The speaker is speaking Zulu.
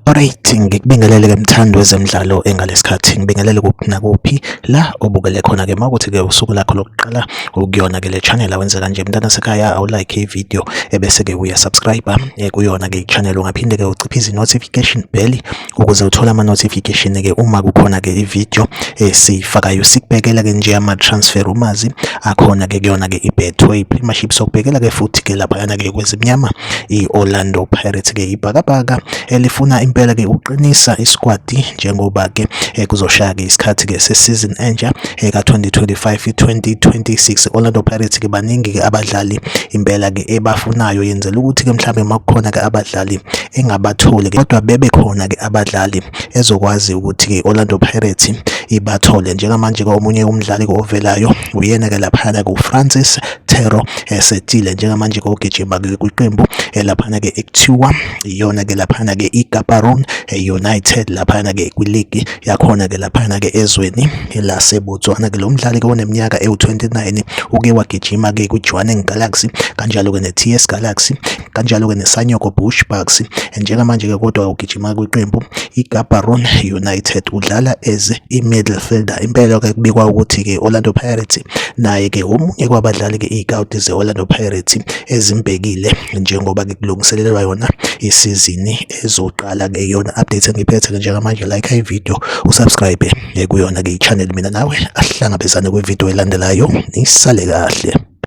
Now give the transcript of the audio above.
Alright, ngikubingelele ke mthando wezemidlalo engalesikhathi ngibingelele kuphi nakuphi la obukele khona ke mawukuthi ke usuku lakho lokuqala ukuyona ke le channel awenze kanje mntana sekhaya awulike ivideo ebese ke uya subscribe kuyona ke i-channel ungaphinde ke uciphize i-notification bell ukuze uthole ama notification ke uma kukhona ke ivideo esifakayo sikubhekela ke nje ama transfer umazi akhona ke kuyona ke i-Betway Premiership sokubhekela ke futhi ke lapha yana ke kwezimnyama i-Orlando Pirates ke ibhakabhaka elifuna impela ke uqinisa isquad njengoba ke kuzoshaya ke isikhathi ke season entsha ka-2025-2026 Orlando Pirates ke baningi ke abadlali impela ke ebafunayo yenzela ukuthi ke mhlawumbe makukhona ke abadlali engabatholi kodwa bebe khona ke abadlali ezokwazi ukuthi ke Orlando Pirates ibathole njengamanje ke omunye umdlali ke ovelayo uyena ke lapha ke uFrancis Terro esetile njengamanje ke ugijima ke kwiqembu lapha ke ekuthiwa iyona ke lapha ke iGaborone United lapha ke kwileague yakhona ke lapha ke ezweni laseBotswana ke lo mdlali ke oneminyaka ewu29 uke wagijima ke kuJwaneng Galaxy kanjalo ke neTS Galaxy kanjalo ke neSanyoko Bushbucks njengamanje ke kodwa ugijima kwiqembu iGaborone United udlala as i-midfielder impela ke kubikwa ukuthi ke Orlando Pirates naye ke omunye kwabadlali ke iGauti ze-Orlando Pirates ezimbekile njengoba ke kulungiselelwa yona isizini ezoqala ke yona update engiphethe njengamanje like ivideo usubscribe kuyona ke i-channel mina nawe asihlangabezane kwivideo elandelayo nisale kahle.